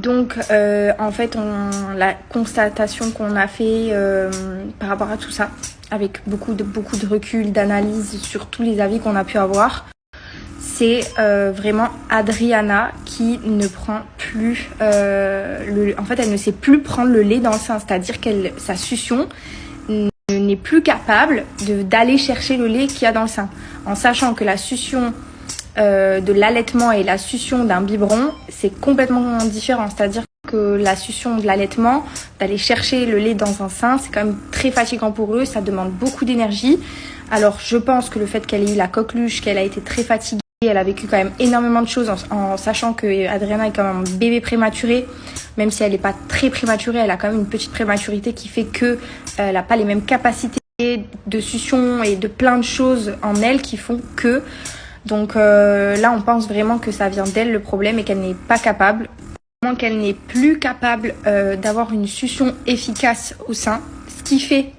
Donc en fait la constatation qu'on a fait par rapport à tout ça, avec beaucoup de recul, d'analyse sur tous les avis qu'on a pu avoir, c'est vraiment Adriana qui ne prend plus en fait elle ne sait plus prendre le lait dans le sein, c'est-à-dire que sa succion n'est plus capable d'aller chercher le lait qu'il y a dans le sein, en sachant que la succion de l'allaitement et la succion d'un biberon, c'est complètement différent. C'est-à-dire que la succion de l'allaitement, d'aller chercher le lait dans un sein, c'est quand même très fatigant pour eux, ça demande beaucoup d'énergie. Alors je pense que le fait qu'elle ait eu la coqueluche, qu'elle a été très fatiguée, elle a vécu quand même énormément de choses en sachant que Adriana est quand même un bébé prématuré, même si elle n'est pas très prématurée, elle a quand même une petite prématurité qui fait que elle n'a pas les mêmes capacités de succion et de plein de choses en elle qui font que... Donc là, on pense vraiment que ça vient d'elle le problème et qu'elle n'est pas capable, qu'elle n'est plus capable d'avoir une succion efficace au sein. Ce qui fait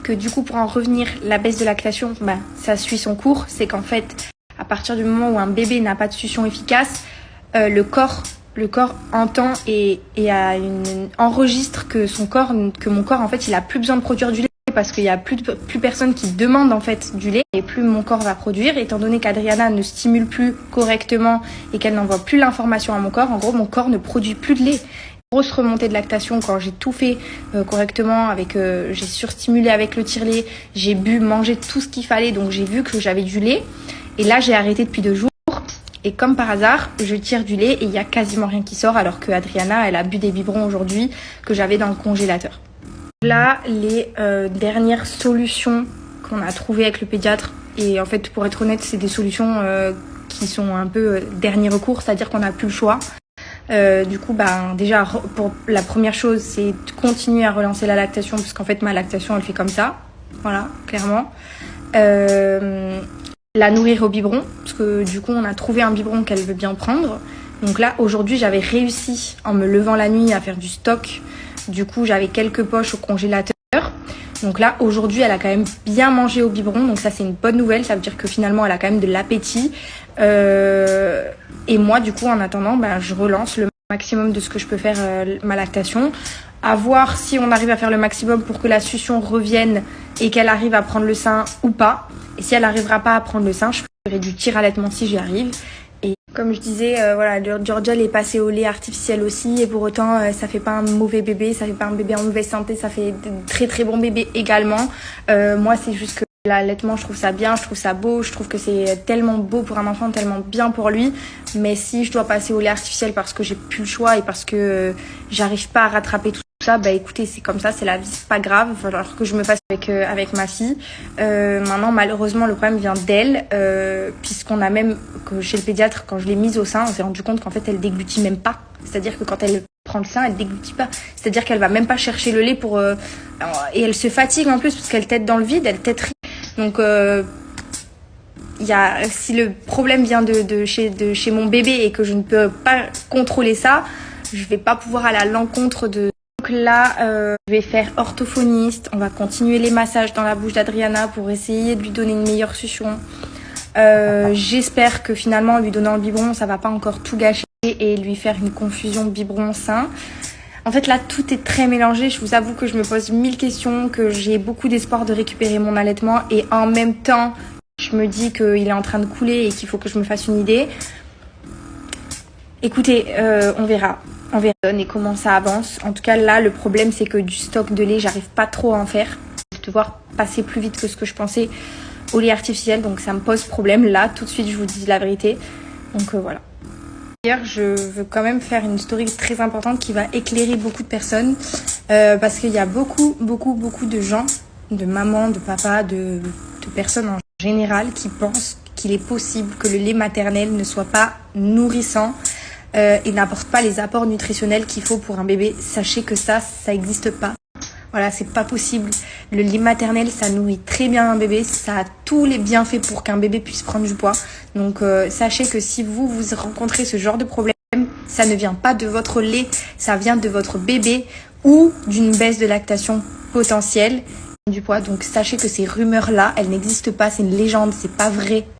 que du coup, pour en revenir, la baisse de lactation, ça suit son cours. C'est qu'en fait, à partir du moment où un bébé n'a pas de succion efficace, le corps entend et enregistre que mon corps, en fait, il a plus besoin de produire du lait. Parce qu'il n'y a plus personne qui demande en fait du lait et plus mon corps va produire, étant donné qu'Adriana ne stimule plus correctement et qu'elle n'envoie plus l'information à mon corps. En gros, mon corps ne produit plus de lait. Grosse remontée de lactation quand j'ai tout fait correctement, j'ai surstimulé avec le tire-lait, j'ai bu, mangé tout ce qu'il fallait, donc j'ai vu que j'avais du lait. Et là, j'ai arrêté depuis 2 jours. Et comme par hasard, je tire du lait et il n'y a quasiment rien qui sort, alors que Adriana, elle a bu des biberons aujourd'hui que j'avais dans le congélateur. Là, les dernières solutions qu'on a trouvées avec le pédiatre, et en fait, pour être honnête, c'est des solutions qui sont un peu dernier recours, c'est-à-dire qu'on n'a plus le choix. Du coup, déjà, pour la première chose, c'est de continuer à relancer la lactation, parce qu'en fait, ma lactation, elle fait comme ça. Voilà, clairement. La nourrir au biberon, parce que du coup, on a trouvé un biberon qu'elle veut bien prendre. Donc là, aujourd'hui, j'avais réussi, en me levant la nuit, à faire du stock. Du coup, j'avais quelques poches au congélateur. Donc là, aujourd'hui, elle a quand même bien mangé au biberon. Donc ça, c'est une bonne nouvelle. Ça veut dire que finalement, elle a quand même de l'appétit. Et moi, du coup, en attendant, je relance le maximum de ce que je peux faire ma lactation. À voir si on arrive à faire le maximum pour que la succion revienne et qu'elle arrive à prendre le sein ou pas. Et si elle n'arrivera pas à prendre le sein, je ferai du tir-allaitement si j'y arrive. Et comme je disais, voilà, Georgia elle est passée au lait artificiel aussi, et pour autant ça fait pas un mauvais bébé, ça fait pas un bébé en mauvaise santé, ça fait de très très bons bébés également. Moi c'est juste que l'allaitement, je trouve ça bien, je trouve ça beau, je trouve que c'est tellement beau pour un enfant, tellement bien pour lui. Mais si je dois passer au lait artificiel parce que j'ai plus le choix et parce que j'arrive pas à rattraper tout ça, écoutez, c'est comme ça, c'est la vie, c'est pas grave, il va falloir que je me fasse avec ma fille. Maintenant, malheureusement, le problème vient d'elle, puisqu'on a même, que chez le pédiatre, quand je l'ai mise au sein, on s'est rendu compte qu'en fait, elle déglutit même pas. C'est-à-dire que quand elle prend le sein, elle déglutit pas. C'est-à-dire qu'elle va même pas chercher le lait pour... et elle se fatigue en plus, parce qu'elle tète dans le vide, elle tète. Donc, si le problème vient de chez mon bébé et que je ne peux pas contrôler ça, je vais pas pouvoir aller à l'encontre de... Donc là, je vais faire orthophoniste. On va continuer les massages dans la bouche d'Adriana pour essayer de lui donner une meilleure succion. J'espère que finalement, en lui donnant le biberon, ça va pas encore tout gâcher et lui faire une confusion biberon-sein. En fait, là, tout est très mélangé. Je vous avoue que je me pose 1000 questions, que j'ai beaucoup d'espoir de récupérer mon allaitement. Et en même temps, je me dis qu'il est en train de couler et qu'il faut que je me fasse une idée. Écoutez, on verra. On verra et comment ça avance. En tout cas, là, le problème, c'est que du stock de lait, j'arrive pas trop à en faire. Je vais devoir passer plus vite que ce que je pensais au lait artificiel. Donc, ça me pose problème. Là, tout de suite, je vous dis la vérité. Donc, voilà. D'ailleurs, je veux quand même faire une story très importante qui va éclairer beaucoup de personnes. Parce qu'il y a beaucoup de gens, de mamans, de papas, de personnes en général qui pensent qu'il est possible que le lait maternel ne soit pas nourrissant. Et n'apporte pas les apports nutritionnels qu'il faut pour un bébé. Sachez que ça n'existe pas. Voilà, c'est pas possible. Le lait maternel, ça nourrit très bien un bébé. Ça a tous les bienfaits pour qu'un bébé puisse prendre du poids. Donc, sachez que si vous rencontrez ce genre de problème, ça ne vient pas de votre lait, ça vient de votre bébé ou d'une baisse de lactation potentielle du poids. Donc, sachez que ces rumeurs-là, elles n'existent pas. C'est une légende, c'est pas vrai.